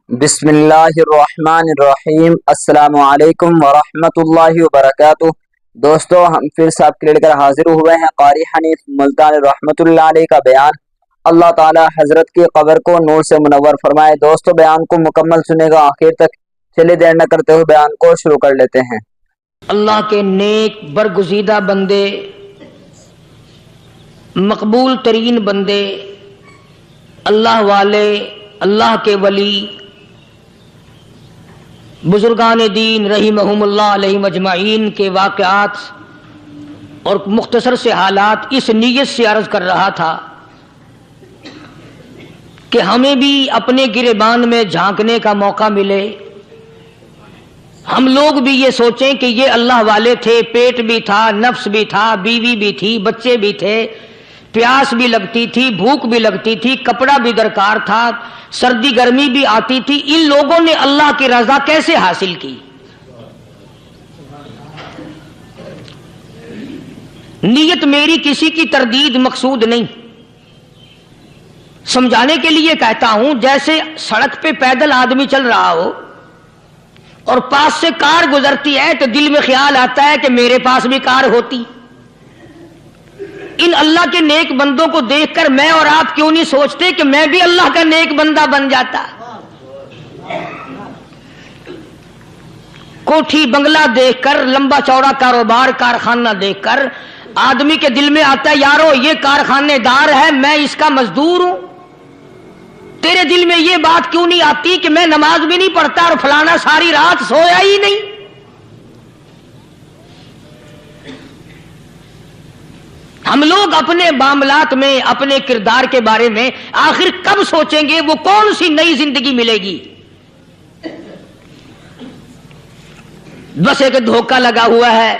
بسم اللہ الرحمن الرحیم۔ السلام علیکم ورحمۃ اللہ وبرکاتہ۔ دوستو، ہم پھر سے آپ کے لے کر حاضر ہوئے ہیں قاری حنیف ملتانی رحمۃ اللہ علیہ کا بیان۔ اللہ تعالی حضرت کی قبر کو نور سے منور فرمائے۔ دوستو، بیان کو مکمل سنے گا آخر تک، چلے دیر نہ کرتے ہوئے بیان کو شروع کر لیتے ہیں۔ اللہ کے نیک برگزیدہ بندے، مقبول ترین بندے، اللہ والے، اللہ کے ولی، بزرگان دین رحمہم اللہ علیہ مجمعین کے واقعات اور مختصر سے حالات اس نیت سے عرض کر رہا تھا کہ ہمیں بھی اپنے گریبان میں جھانکنے کا موقع ملے، ہم لوگ بھی یہ سوچیں کہ یہ اللہ والے تھے، پیٹ بھی تھا، نفس بھی تھا، بیوی بھی تھی، بچے بھی تھے، پیاس بھی لگتی تھی، بھوک بھی لگتی تھی، کپڑا بھی درکار تھا، سردی گرمی بھی آتی تھی، ان لوگوں نے اللہ کی رضا کیسے حاصل کی؟ نیت میری کسی کی تردید مقصود نہیں، سمجھانے کے لیے کہتا ہوں، جیسے سڑک پہ پیدل آدمی چل رہا ہو اور پاس سے کار گزرتی ہے تو دل میں خیال آتا ہے کہ میرے پاس بھی کار ہوتی۔ ان اللہ کے نیک بندوں کو دیکھ کر میں اور آپ کیوں نہیں سوچتے کہ میں بھی اللہ کا نیک بندہ بن جاتا؟ کوٹھی بنگلہ دیکھ کر، لمبا چوڑا کاروبار کارخانہ دیکھ کر آدمی کے دل میں آتا ہے، یارو یہ کارخانے دار ہے، میں اس کا مزدور ہوں۔ تیرے دل میں یہ بات کیوں نہیں آتی کہ میں نماز بھی نہیں پڑھتا اور فلانا ساری رات سویا ہی نہیں؟ ہم لوگ اپنے معاملات میں، اپنے کردار کے بارے میں آخر کب سوچیں گے؟ وہ کون سی نئی زندگی ملے گی؟ بس ایک دھوکہ لگا ہوا ہے،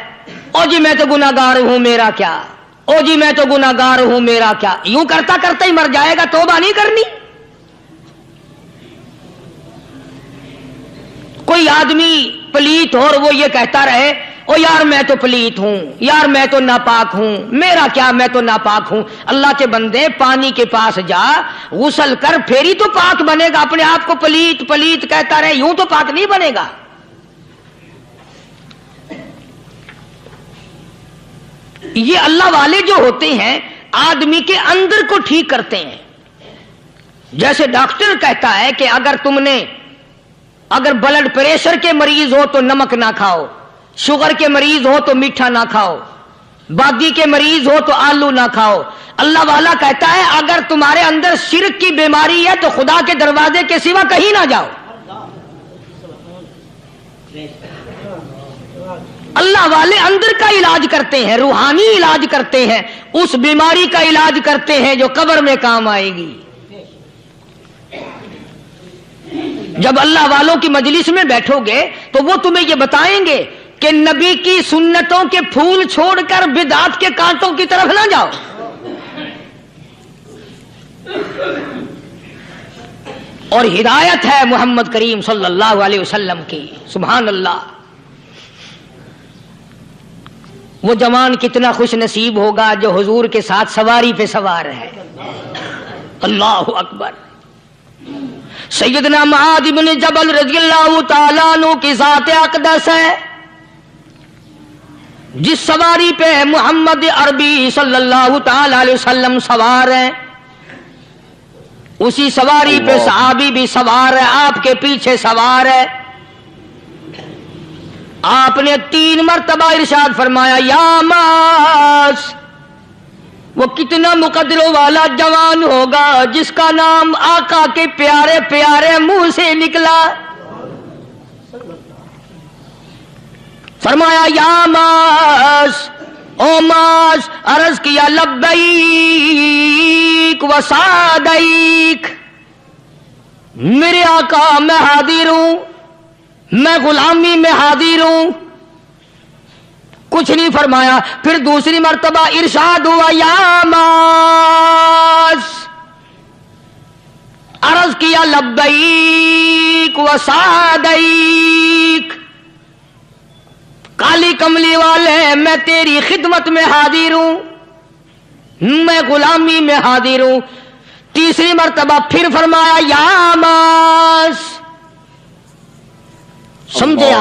او جی میں تو گناہگار ہوں میرا کیا، او جی میں تو گناہگار ہوں میرا کیا، یوں کرتا کرتا ہی مر جائے گا، توبہ نہیں کرنی۔ کوئی آدمی پلیت ہو اور وہ یہ کہتا رہے، او یار میں تو پلیت ہوں، یار میں تو ناپاک ہوں، میرا کیا، میں تو ناپاک ہوں۔ اللہ کے بندے، پانی کے پاس جا، غسل کر، پھر ہی تو پاک بنے گا۔ اپنے آپ کو پلیت پلیت کہتا رہے، یوں تو پاک نہیں بنے گا۔ یہ اللہ والے جو ہوتے ہیں آدمی کے اندر کو ٹھیک کرتے ہیں۔ جیسے ڈاکٹر کہتا ہے کہ اگر بلڈ پریشر کے مریض ہو تو نمک نہ کھاؤ، شوگر کے مریض ہو تو میٹھا نہ کھاؤ، بادی کے مریض ہو تو آلو نہ کھاؤ۔ اللہ والا کہتا ہے اگر تمہارے اندر شرک کی بیماری ہے تو خدا کے دروازے کے سوا کہیں نہ جاؤ۔ اللہ والے اندر کا علاج کرتے ہیں، روحانی علاج کرتے ہیں، اس بیماری کا علاج کرتے ہیں جو قبر میں کام آئے گی۔ جب اللہ والوں کی مجلس میں بیٹھو گے تو وہ تمہیں یہ بتائیں گے کہ نبی کی سنتوں کے پھول چھوڑ کر بدعت کے کانٹوں کی طرف نہ جاؤ۔ اور ہدایت ہے محمد کریم صلی اللہ علیہ وسلم کی، سبحان اللہ۔ وہ جوان کتنا خوش نصیب ہوگا جو حضور کے ساتھ سواری پہ سوار ہے۔ اللہ اکبر۔ سیدنا معاذ بن جبل رضی اللہ تعالیٰ عنہ کی ذات اقدس ہے، جس سواری پہ محمد عربی صلی اللہ تعالی علیہ وسلم سوار ہیں، اسی سواری پہ صحابی بھی سوار ہے، آپ کے پیچھے سوار ہے۔ آپ نے 3 مرتبہ ارشاد فرمایا، یا معاذ، وہ کتنا مقدروں والا جوان ہوگا جس کا نام آقا کے پیارے پیارے منہ سے نکلا۔ فرمایا یا معاذ، او معاذ، عرض کیا لبیک و سعدیک، میرے آقا میں حاضر ہوں، میں غلامی میں حاضر ہوں۔ کچھ نہیں فرمایا۔ پھر دوسری مرتبہ ارشاد ہوا، یا معاذ، عرض کیا لبیک و سعدیک، کالی کملی والے میں تیری خدمت میں حاضر ہوں، میں غلامی میں حاضر ہوں۔ تیسری مرتبہ پھر فرمایا، یا معاذ،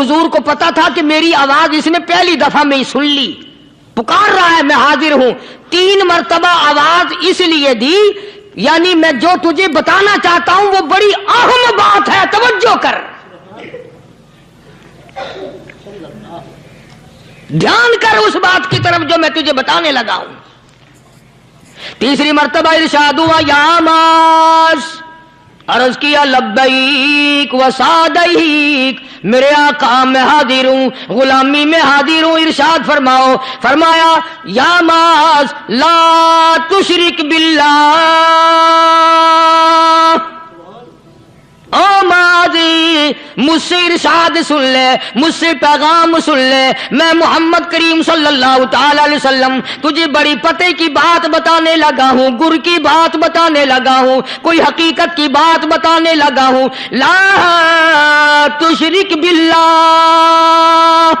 حضور کو پتا تھا کہ میری آواز اس نے پہلی دفعہ میں ہی سن لی، پکار رہا ہے میں حاضر ہوں. 3 مرتبہ آواز اس لیے دی، یعنی میں جو تجھے بتانا چاہتا ہوں وہ بڑی اہم بات ہے، توجہ کر، دھیان کر اس بات کی طرف جو میں تجھے بتانے لگا ہوں. تیسری مرتبہ ارشاد ہوا یا معاذ، عرض کیا لبیک و سعدیک، میرے آقا میں حاضر ہوں، غلامی میں حاضر ہوں. ارشاد فرماؤ، فرمایا یا معاذ لا تشرک باللہ، او ماضی مجھ سے ارشاد سن لے، مجھ سے پیغام سن لے، میں محمد کریم صلی اللہ تعالی علیہ وسلم تجھے بڑی پتے کی بات بتانے لگا ہوں، گر کی بات بتانے لگا ہوں، کوئی حقیقت کی بات بتانے لگا ہوں. لا تشرک باللہ،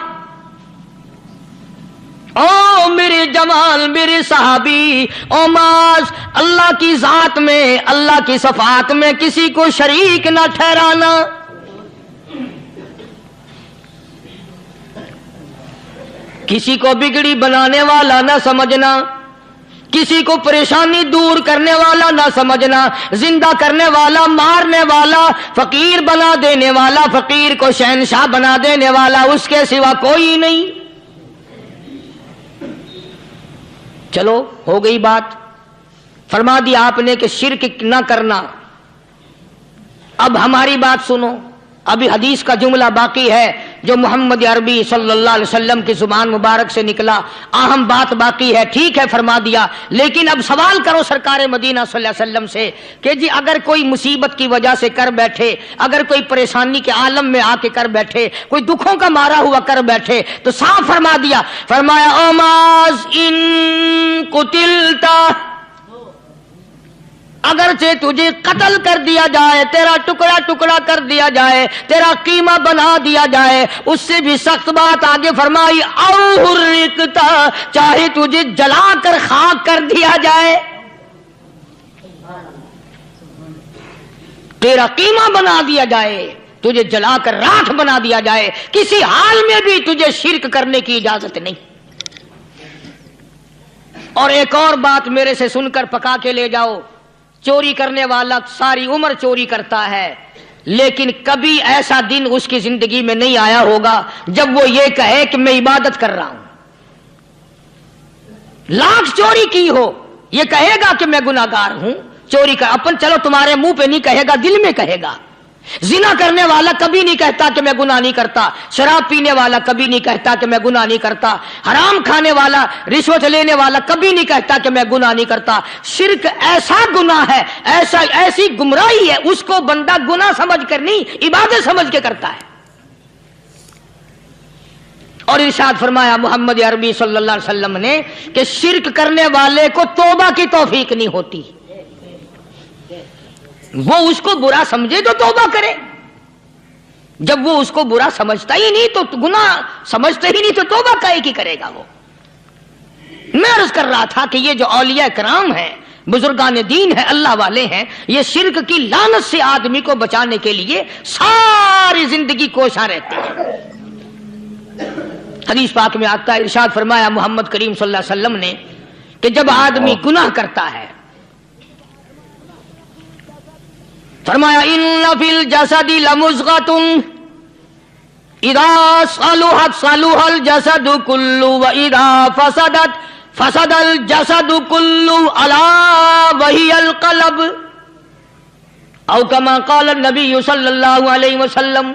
او میرے جمال میرے صحابی، او معاذ اللہ کی ذات میں اللہ کی صفات میں کسی کو شریک نہ ٹھہرانا. کسی کو بگڑی بنانے والا نہ سمجھنا، کسی کو پریشانی دور کرنے والا نہ سمجھنا، زندہ کرنے والا، مارنے والا، فقیر بنا دینے والا، فقیر کو شہنشاہ بنا دینے والا اس کے سوا کوئی نہیں. چلو ہو گئی بات، فرما دیا آپ نے کہ شرک نہ کرنا. اب ہماری بات سنو، ابھی حدیث کا جملہ باقی ہے جو محمد عربی صلی اللہ علیہ وسلم کی زبان مبارک سے نکلا، اہم بات باقی ہے. ٹھیک ہے فرما دیا، لیکن اب سوال کرو سرکار مدینہ صلی اللہ علیہ وسلم سے کہ جی اگر کوئی مصیبت کی وجہ سے کر بیٹھے، اگر کوئی پریشانی کے عالم میں آ کے کر بیٹھے، کوئی دکھوں کا مارا ہوا کر بیٹھے، تو صاف فرما دیا، فرمایا او معاذ ان قتلتا، اگرچہ تجھے قتل کر دیا جائے، تیرا ٹکڑا ٹکڑا کر دیا جائے، تیرا قیمہ بنا دیا جائے، اس سے بھی سخت بات آگے فرمائی او حرقتا، چاہے تجھے جلا کر خاک کر دیا جائے، تیرا قیمہ بنا دیا جائے، تجھے جلا کر راکھ بنا دیا جائے، کسی حال میں بھی تجھے شرک کرنے کی اجازت نہیں. اور ایک اور بات میرے سے سن کر پکا کے لے جاؤ، چوری کرنے والا ساری عمر چوری کرتا ہے، لیکن کبھی ایسا دن اس کی زندگی میں نہیں آیا ہوگا جب وہ یہ کہے کہ میں عبادت کر رہا ہوں. لاکھ چوری کی ہو یہ کہے گا کہ میں گناہگار ہوں، چوری کر اپن چلو تمہارے منہ پہ نہیں کہے گا، دل میں کہے گا. زنا کرنے والا کبھی نہیں کہتا کہ میں گناہ نہیں کرتا، شراب پینے والا کبھی نہیں کہتا کہ میں گناہ نہیں کرتا، حرام کھانے والا، رشوت لینے والا کبھی نہیں کہتا کہ میں گناہ نہیں کرتا. شرک ایسا گناہ ہے، ایسی گمراہی ہے، اس کو بندہ گناہ سمجھ کر نہیں عبادت سمجھ کے کرتا ہے. اور ارشاد فرمایا محمد عربی صلی اللہ علیہ وسلم نے کہ شرک کرنے والے کو توبہ کی توفیق نہیں ہوتی. وہ اس کو برا سمجھے تو توبہ کرے، جب وہ اس کو برا سمجھتا ہی نہیں تو گناہ سمجھتا ہی نہیں تو توبہ کائے کی کرے گا. وہ میں عرض کر رہا تھا کہ یہ جو اولیاء کرام ہیں، بزرگان دین ہیں، اللہ والے ہیں، یہ شرک کی لعنت سے آدمی کو بچانے کے لیے ساری زندگی کوشاں رہتے ہیں. حدیث پاک میں آتا ہے، ارشاد فرمایا محمد کریم صلی اللہ علیہ وسلم نے کہ جب آدمی گناہ کرتا ہے، فرمایا ان فی الجسد لمضغۃ اذا صلحت صلح الجسد كله واذا فسدت فسد الجسد كله الا وهي القلب او كما قال النبي صلی اللہ علیہ وسلم.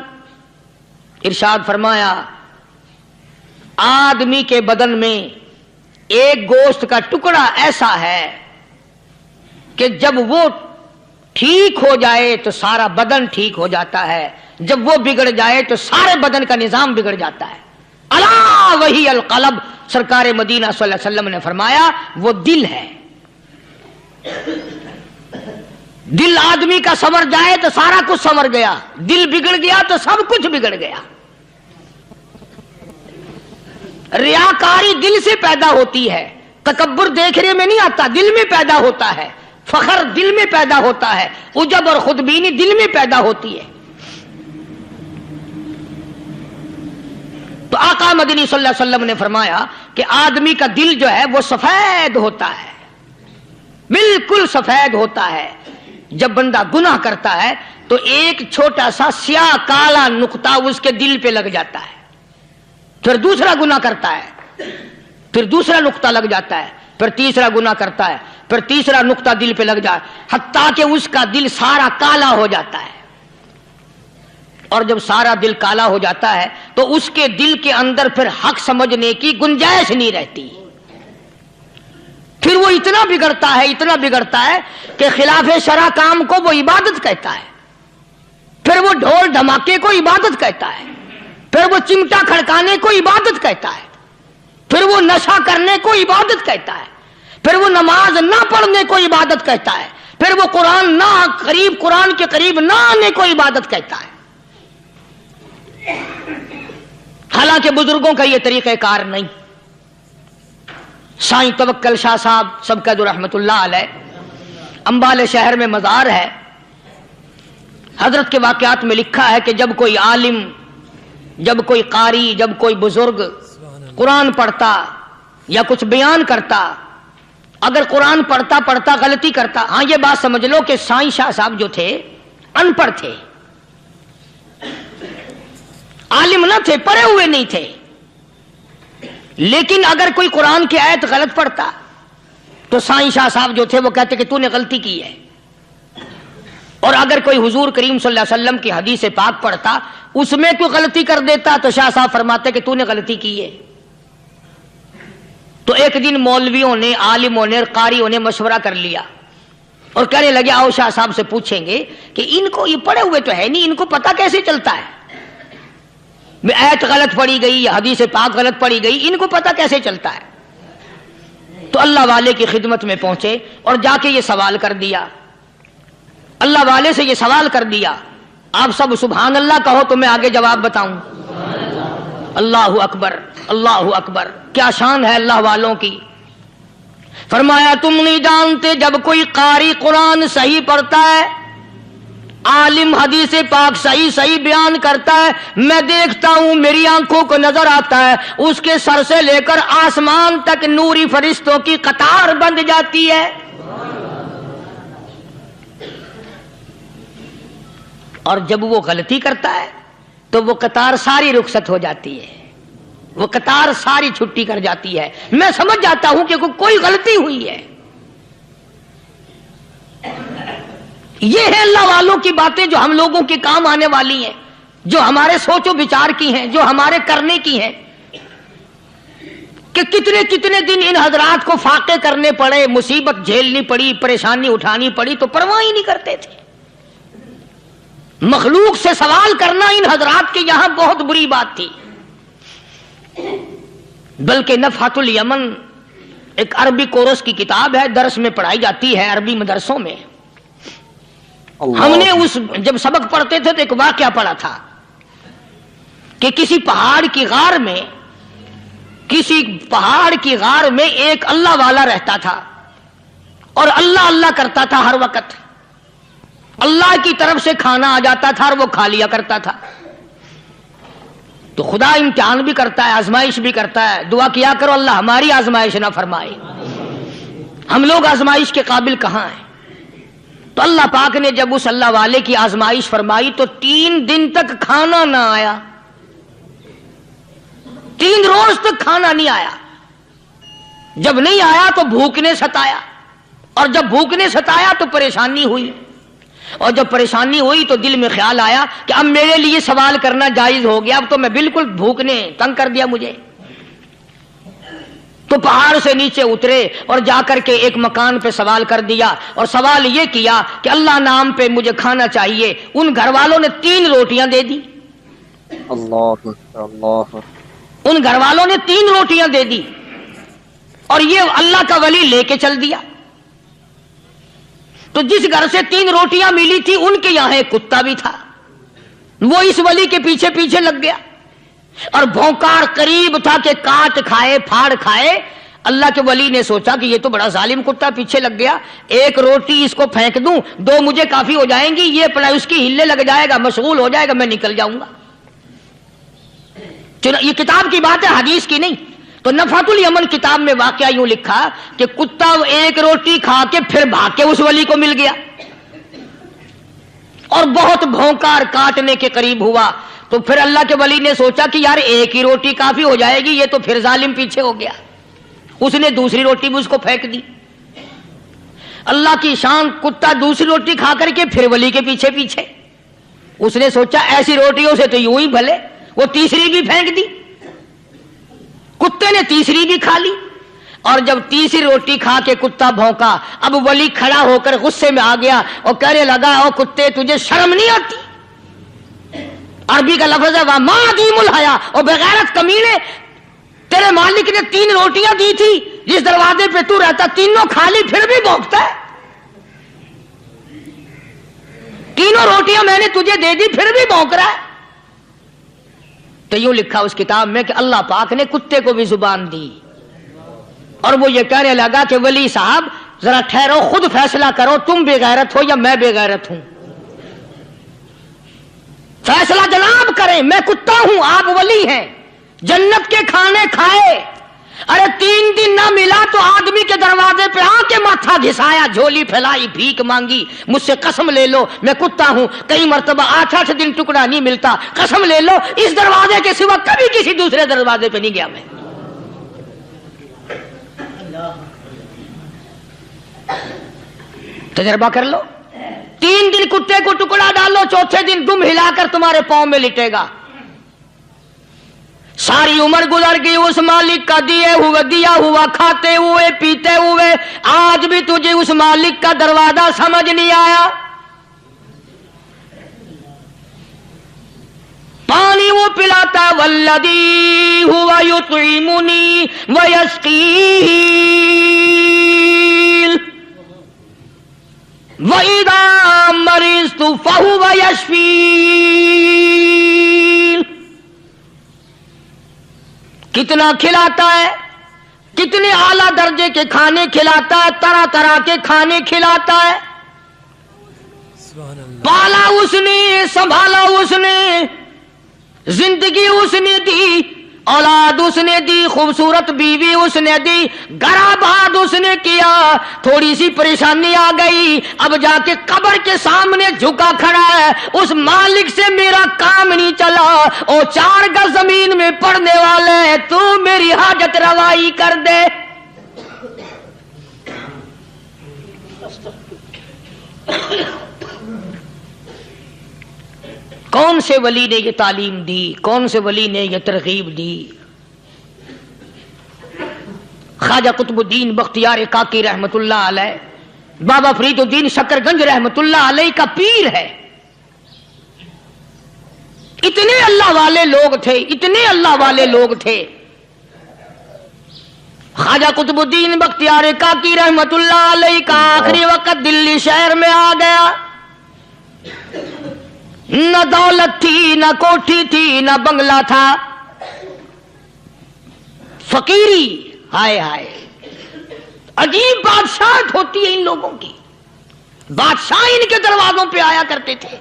ارشاد فرمایا آدمی کے بدن میں ایک گوشت کا ٹکڑا ایسا ہے کہ جب وہ ٹھیک ہو جائے تو سارا بدن ٹھیک ہو جاتا ہے، جب وہ بگڑ جائے تو سارے بدن کا نظام بگڑ جاتا ہے. الا وہی القلب، سرکار مدینہ صلی اللہ علیہ وسلم نے فرمایا وہ دل ہے. دل آدمی کا سنور جائے تو سارا کچھ سنور گیا، دل بگڑ گیا تو سب کچھ بگڑ گیا. ریاکاری دل سے پیدا ہوتی ہے، تکبر دیکھنے میں نہیں آتا، دل میں پیدا ہوتا ہے، فخر دل میں پیدا ہوتا ہے، عجب اور خودبینی دل میں پیدا ہوتی ہے. تو آقا مدنی صلی اللہ علیہ وسلم نے فرمایا کہ آدمی کا دل جو ہے وہ سفید ہوتا ہے، بالکل سفید ہوتا ہے۔ جب بندہ گناہ کرتا ہے تو ایک چھوٹا سا سیاہ کالا نقطہ اس کے دل پہ لگ جاتا ہے، پھر دوسرا گناہ کرتا ہے، پھر دوسرا نقطہ لگ جاتا ہے، پھر تیسرا گناہ کرتا ہے، پھر تیسرا نقطہ دل پہ لگ جاتا ہے، حتیٰ کہ اس کا دل سارا کالا ہو جاتا ہے۔ اور جب سارا دل کالا ہو جاتا ہے تو اس کے دل کے اندر پھر حق سمجھنے کی گنجائش نہیں رہتی، پھر وہ اتنا بگڑتا ہے کہ خلاف شرع کام کو وہ عبادت کہتا ہے، پھر وہ ڈھول دھماکے کو عبادت کہتا ہے، پھر وہ چمٹا کھڑکانے کو عبادت کہتا ہے، پھر وہ نشہ کرنے کو عبادت کہتا ہے، پھر وہ نماز نہ پڑھنے کو عبادت کہتا ہے، پھر وہ قرآن کے قریب نہ آنے کو عبادت کہتا ہے۔ حالانکہ بزرگوں کا یہ طریقہ کار نہیں۔ سائیں توکل شاہ صاحب سبقت رحمت اللہ علیہ، امبالے شہر میں مزار ہے، حضرت کے واقعات میں لکھا ہے کہ جب کوئی عالم، جب کوئی قاری، جب کوئی بزرگ قرآن پڑھتا یا کچھ بیان کرتا، اگر قرآن پڑھتا غلطی کرتا، ہاں یہ بات سمجھ لو کہ سائیں شاہ صاحب جو تھے ان پڑھ تھے، عالم نہ تھے، پڑھے ہوئے نہیں تھے، لیکن اگر کوئی قرآن کی آیت غلط پڑھتا تو سائیں شاہ صاحب جو تھے وہ کہتے کہ تو نے غلطی کی ہے، اور اگر کوئی حضور کریم صلی اللہ علیہ وسلم کی حدیث پاک پڑھتا اس میں کوئی غلطی کر دیتا تو شاہ صاحب فرماتے کہ تو نے غلطی کی ہے۔ تو ایک دن مولویوں نے، عالموں نے، قاریوں نے مشورہ کر لیا اور کہنے لگے آؤ شاہ صاحب سے پوچھیں گے کہ ان کو، یہ پڑھے ہوئے تو ہے نہیں، ان کو پتہ کیسے چلتا ہے، آیت غلط پڑھی گئی یا حدیث پاک غلط پڑھی گئی، ان کو پتہ کیسے چلتا ہے؟ تو اللہ والے کی خدمت میں پہنچے اور جا کے یہ سوال کر دیا، اللہ والے سے یہ سوال کر دیا۔ آپ سب سبحان اللہ کہو تو میں آگے جواب بتاؤں۔ اللہ اکبر، اللہ اکبر، کیا شان ہے اللہ والوں کی۔ فرمایا تم نہیں جانتے جب کوئی قاری قرآن صحیح پڑھتا ہے، عالم حدیث پاک صحیح بیان کرتا ہے، میں دیکھتا ہوں، میری آنکھوں کو نظر آتا ہے، اس کے سر سے لے کر آسمان تک نوری فرشتوں کی قطار بند جاتی ہے، اور جب وہ غلطی کرتا ہے تو وہ قطار ساری رخصت ہو جاتی ہے، وہ قطار ساری چھٹی کر جاتی ہے، میں سمجھ جاتا ہوں کہ کوئی غلطی ہوئی ہے۔ یہ ہے اللہ والوں کی باتیں جو ہم لوگوں کے کام آنے والی ہیں، جو ہمارے سوچ و بچار کی ہیں، جو ہمارے کرنے کی ہیں، کہ کتنے دن ان حضرات کو فاقے کرنے پڑے، مصیبت جھیلنی پڑی، پریشانی اٹھانی پڑی تو پرواہ ہی نہیں کرتے تھے۔ مخلوق سے سوال کرنا ان حضرات کے یہاں بہت بری بات تھی، بلکہ نفحۃ الیمن ایک عربی کورس کی کتاب ہے، درس میں پڑھائی جاتی ہے عربی مدرسوں میں۔ ہم نے جب سبق پڑھتے تھے تو ایک واقعہ پڑھا تھا کہ کسی پہاڑ کی غار میں ایک اللہ والا رہتا تھا اور اللہ اللہ کرتا تھا، ہر وقت اللہ کی طرف سے کھانا آ جاتا تھا اور وہ کھا لیا کرتا تھا۔ تو خدا امتحان بھی کرتا ہے، آزمائش بھی کرتا ہے، دعا کیا کرو اللہ ہماری آزمائش نہ فرمائے، ہم لوگ آزمائش کے قابل کہاں ہیں۔ تو اللہ پاک نے جب اس اللہ والے کی آزمائش فرمائی تو 3 دن تک کھانا نہ آیا، 3 روز تک کھانا نہیں آیا۔ جب نہیں آیا تو بھوک نے ستایا، اور جب بھوک نے ستایا تو پریشانی ہوئی، اور جب پریشانی ہوئی تو دل میں خیال آیا کہ اب میرے لیے سوال کرنا جائز ہو گیا، اب تو میں بالکل بھوک نے تنگ کر دیا مجھے۔ تو پہاڑ سے نیچے اترے اور جا کر کے ایک مکان پہ سوال کر دیا، اور سوال یہ کیا کہ اللہ نام پہ مجھے کھانا چاہیے۔ ان گھر والوں نے 3 روٹیاں دے دی، اللہ، ان گھر والوں نے 3 روٹیاں دے دی، اور یہ اللہ کا ولی لے کے چل دیا۔ تو جس گھر سے 3 روٹیاں ملی تھی ان کے یہاں ایک کتا بھی تھا، وہ اس ولی کے پیچھے پیچھے لگ گیا اور بھونکار قریب تھا کہ کاٹ کھائے، پھاڑ کھائے۔ اللہ کے ولی نے سوچا کہ یہ تو بڑا ظالم کتا پیچھے لگ گیا، 1 روٹی اس کو پھینک دوں، 2 مجھے کافی ہو جائیں گی، یہ پڑا اس کی ہلے لگ جائے گا، مشغول ہو جائے گا، میں نکل جاؤں گا۔ یہ کتاب کی بات ہے، حدیث کی نہیں۔ تو نفحۃ الیمن کتاب میں واقعہ یوں لکھا کہ کتا ایک روٹی کھا کے پھر بھاگ کے اس ولی کو مل گیا اور بہت بھونکا اور کاٹنے کے قریب ہوا۔ تو پھر اللہ کے ولی نے سوچا کہ یار ایک ہی روٹی کافی ہو جائے گی، یہ تو پھر ظالم پیچھے ہو گیا۔ اس نے دوسری روٹی بھی اس کو پھینک دی۔ اللہ کی شان، کتا دوسری روٹی کھا کر کے پھر ولی کے پیچھے پیچھے۔ اس نے سوچا ایسی روٹیوں سے تو یوں ہی بھلے، وہ تیسری بھی پھینک دی۔ کتے نے تیسری بھی کھا لی، اور جب تیسری روٹی کھا کے کتا بھونکا، اب ولی کھڑا ہو کر غصے میں آ گیا اور کہنے لگا او کتے تجھے شرم نہیں آتی؟ عربی کا لفظ ہے وَمَا عَدِيمُ الْحَيَا، اور بغیرت کمینے، تیرے مالک نے 3 روٹیاں دی تھی، جس دروازے پہ تو رہتا تینوں کھا لی پھر بھی بھونکتا ہے؟ 3 روٹیاں میں نے تجھے دے دی پھر بھی بھونک رہا ہے؟ تو یوں لکھا اس کتاب میں کہ اللہ پاک نے کتے کو بھی زبان دی، اور وہ یہ کہنے لگا کہ ولی صاحب ذرا ٹھہرو، خود فیصلہ کرو، تم بے غیرت ہو یا میں بے غیرت ہوں؟ فیصلہ جناب کریں، میں کتا ہوں، آپ ولی ہیں، جنت کے کھانے کھائے، ارے 3 دن نہ ملا تو آدمی کے دروازے پہ آ کے ماتھا گھسایا، جھولی پھیلائی، بھیک مانگی، مجھ سے قسم لے لو میں کتا ہوں، کئی مرتبہ 8 دن ٹکڑا نہیں ملتا، قسم لے لو اس دروازے کے سوا کبھی کسی دوسرے دروازے پہ نہیں گیا میں۔ تجربہ کر لو، 3 دن کتے کو ٹکڑا ڈالو، چوتھے دن دم ہلا کر تمہارے پاؤں میں لٹے گا۔ ساری عمر گزر گئی اس مالک کا دیا ہوا کھاتے ہوئے پیتے ہوئے، آج بھی تجھے اس مالک کا دروازہ سمجھ نہیں آیا۔ پانی وہ پلاتا والذی ہوا یطعمنی ویسقین وَإِذَا مَرِضْتُ فَهُوَ يَشْفِينِ، کتنا کھلاتا ہے، کتنے اعلیٰ درجے کے کھانے کھلاتا ہے، طرح طرح کے کھانے کھلاتا ہے، پالا اس نے، سنبھالا اس نے، زندگی اس نے دی، اولاد اس نے دی، خوبصورت بیوی اس نے دی، گھر آباد اس نے کیا، تھوڑی سی پریشانی آ گئی، اب جا کے قبر کے سامنے جھکا کھڑا ہے، اس مالک سے میرا کام نہیں چلا، او 4 گز زمین میں پڑنے والے، تو میری حاجت روائی کر دے۔ کون سے ولی نے یہ تعلیم دی، کون سے ولی نے یہ ترغیب دی؟ خواجہ قطب الدین بختیار کاکی رحمت اللہ علیہ، بابا فرید الدین شکر گنج رحمت اللہ علیہ کا پیر ہے۔ اتنے اللہ والے لوگ تھے، اتنے اللہ والے لوگ تھے۔ خواجہ قطب الدین بختیار کاکی رحمت اللہ علیہ کا آخری وقت دلی شہر میں آ گیا، نہ دولت تھی، نہ کوٹھی تھی، نہ بنگلہ تھا، فقیری، ہائے ہائے، عجیب بادشاہت ہوتی ہے ان لوگوں کی، بادشاہ ان کے دروازوں پہ آیا کرتے تھے۔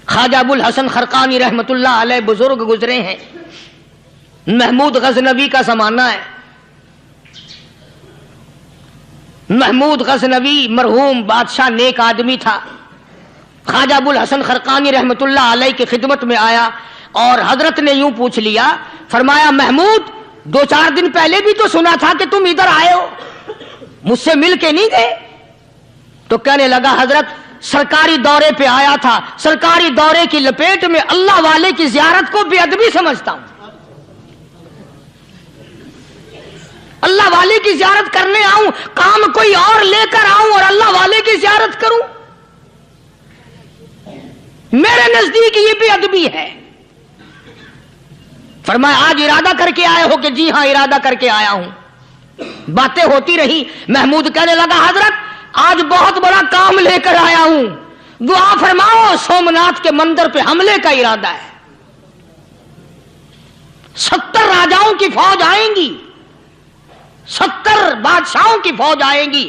خواجہ ابو الحسن خرقانی رحمت اللہ علیہ بزرگ گزرے ہیں، محمود غزنوی کا زمانہ ہے۔ محمود غزنوی مرحوم بادشاہ نیک آدمی تھا۔ خواجہ ابو الحسن خرقانی رحمت اللہ علیہ کی خدمت میں آیا اور حضرت نے یوں پوچھ لیا، فرمایا محمود 2-4 دن پہلے بھی تو سنا تھا کہ تم ادھر آئے ہو، مجھ سے مل کے نہیں گئے؟ تو کہنے لگا حضرت سرکاری دورے پہ آیا تھا، سرکاری دورے کی لپیٹ میں اللہ والے کی زیارت کو بے ادبی سمجھتا ہوں، اللہ والے کی زیارت کرنے آؤں، کام کوئی اور لے کر آؤں اور اللہ والے کی زیارت کروں؟ میرے نزدیک یہ بے ادبی ہے۔ فرمایا آج ارادہ کر کے آئے ہو؟ کہ جی ہاں ارادہ کر کے آیا ہوں۔ باتیں ہوتی رہی، محمود کہنے لگا حضرت آج بہت بڑا کام لے کر آیا ہوں، دعا فرماؤ، سومناتھ کے مندر پہ حملے کا ارادہ ہے، 70 راجاؤں کی فوج آئیں گی، 70 بادشاہوں کی فوج آئیں گی،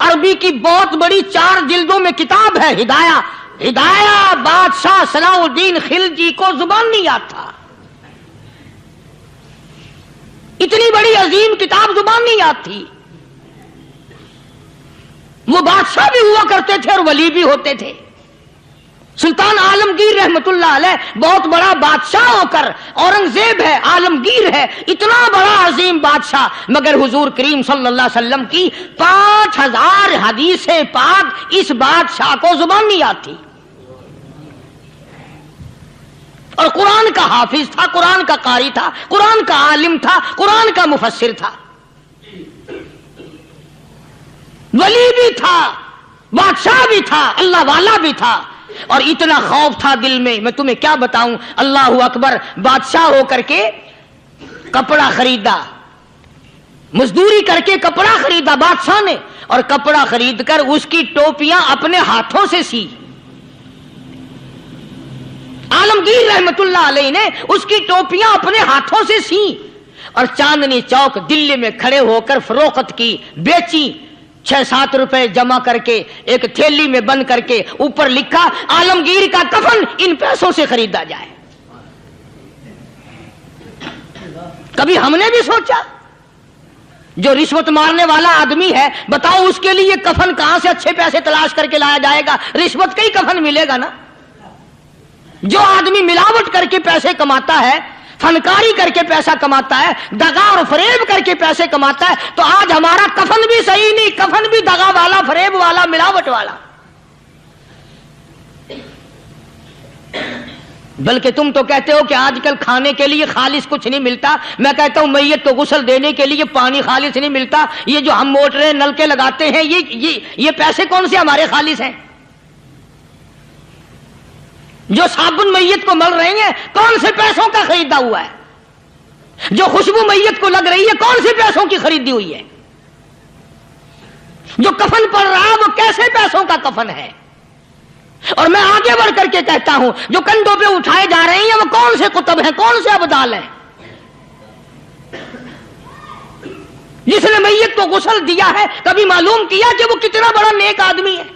عربی کی بہت بڑی 4 جلدوں میں کتاب ہے ہدایہ. ہدایہ بادشاہ صلاح الدین خلجی کو زبان نہیں یاد تھا. اتنی بڑی عظیم کتاب زبان نہیں یاد تھی. وہ بادشاہ بھی ہوا کرتے تھے اور ولی بھی ہوتے تھے. سلطان عالمگیر رحمت اللہ علیہ بہت بڑا بادشاہ ہو کر، اورنگزیب ہے، عالمگیر ہے، اتنا بڑا عظیم بادشاہ، مگر حضور کریم صلی اللہ علیہ وسلم کی 5000 حدیث پاک اس بادشاہ کو زبان نہیں آتی. اور قرآن کا حافظ تھا، قرآن کا قاری تھا، قرآن کا عالم تھا، قرآن کا مفسر تھا، ولی بھی تھا، بادشاہ بھی تھا، اللہ والا بھی تھا. اور اتنا خوف تھا دل میں تمہیں کیا بتاؤں. اللہ اکبر. بادشاہ ہو کر کے کپڑا خریدا، مزدوری کر کے کپڑا خریدا بادشاہ نے، اور کپڑا خرید کر اس کی ٹوپیاں اپنے ہاتھوں سے سی. عالمگیر رحمت اللہ علیہ نے اس کی ٹوپیاں اپنے ہاتھوں سے سی اور چاندنی چوک دلی میں کھڑے ہو کر فروخت کی، بیچی. 6-7 روپے جمع کر کے ایک تھیلی میں بند کر کے اوپر لکھا عالمگیر کا کفن ان پیسوں سے خریدا جائے. کبھی ہم نے بھی سوچا جو رشوت مارنے والا آدمی ہے، بتاؤ اس کے لیے کفن کہاں سے اچھے پیسے تلاش کر کے لایا جائے گا؟ رشوت کا ہی کفن ملے گا نا. جو آدمی ملاوٹ کر کے پیسے کماتا ہے، فنکاری کر کے پیسہ کماتا ہے، دغا اور فریب کر کے پیسے کماتا ہے، تو آج ہمارا کفن بھی صحیح نہیں، کفن بھی دغا والا، فریب والا، ملاوٹ والا. بلکہ تم تو کہتے ہو کہ آج کل کھانے کے لیے خالص کچھ نہیں ملتا. میں کہتا ہوں میت کو غسل دینے کے لیے پانی خالص نہیں ملتا. یہ جو ہم موٹریں نل کے لگاتے ہیں، یہ پیسے کون سے ہمارے خالص ہیں؟ جو صابن میت کو مل رہی ہیں کون سے پیسوں کا خریدا ہوا ہے؟ جو خوشبو میت کو لگ رہی ہے کون سے پیسوں کی خریدی ہوئی ہے؟ جو کفن پڑ رہا ہے وہ کیسے پیسوں کا کفن ہے؟ اور میں آگے بڑھ کر کے کہتا ہوں جو کندھوں پہ اٹھائے جا رہے ہیں وہ کون سے کتب ہیں، کون سے ابدال ہیں؟ جس نے میت کو غسل دیا ہے کبھی معلوم کیا کہ وہ کتنا بڑا نیک آدمی ہے؟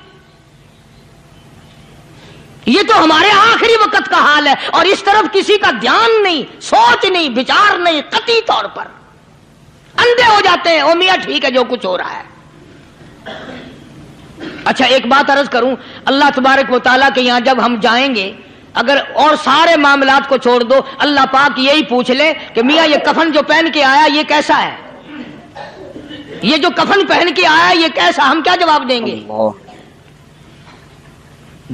یہ تو ہمارے آخری وقت کا حال ہے، اور اس طرف کسی کا دھیان نہیں، سوچ نہیں، بچار نہیں. قطعی طور پر اندھے ہو جاتے ہیں. او میاں ٹھیک ہے جو کچھ ہو رہا ہے. اچھا ایک بات عرض کروں، اللہ تبارک و تعالیٰ کے یہاں جب ہم جائیں گے، اگر اور سارے معاملات کو چھوڑ دو، اللہ پاک یہی پوچھ لے کہ میاں یہ کفن جو پہن کے آیا یہ کیسا ہے؟ یہ جو کفن پہن کے آیا یہ کیسا؟ ہم کیا جواب دیں گے؟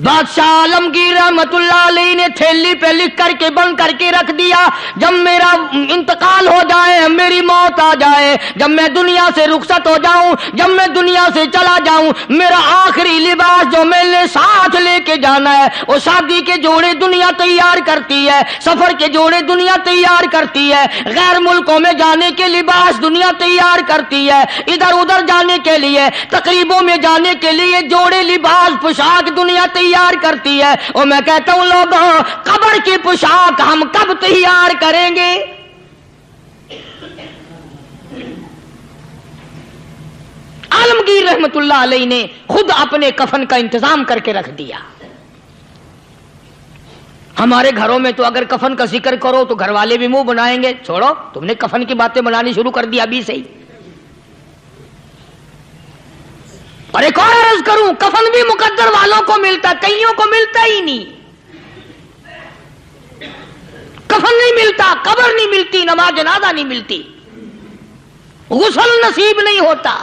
بادشاہ عالمگیر رحمت اللہ علیہ نے تھیلی پہ لکھ کر کے بند کر کے رکھ دیا، جب میرا انتقال ہو جائے، میری موت آ جائے، جب میں دنیا سے رخصت ہو جاؤں، جب میں دنیا سے چلا جاؤں، میرا آخری لباس جو میں نے ساتھ لے کے جانا ہے وہ شادی کے جوڑے دنیا تیار کرتی ہے، سفر کے جوڑے دنیا تیار کرتی ہے، غیر ملکوں میں جانے کے لباس دنیا تیار کرتی ہے، ادھر ادھر جانے کے لیے، تقریبوں میں جانے کے لیے جوڑے لباس پوشاک دنیا تیار کرتی ہے. اور میں کہتا ہوں لوگوں، قبر کی پوشاک ہم کب تیار کریں گے؟ عالمگیر رحمت اللہ علیہ نے خود اپنے کفن کا انتظام کر کے رکھ دیا. ہمارے گھروں میں تو اگر کفن کا ذکر کرو تو گھر والے بھی منہ بنائیں گے، چھوڑو تم نے کفن کی باتیں بنانی شروع کر دی ابھی سے ہی. اور ایک اور عرض کروں، کفن بھی مقدر والوں کو ملتا، کئیوں کو ملتا ہی نہیں. کفن نہیں ملتا، قبر نہیں ملتی، نماز جنازہ نہیں ملتی، غسل نصیب نہیں ہوتا.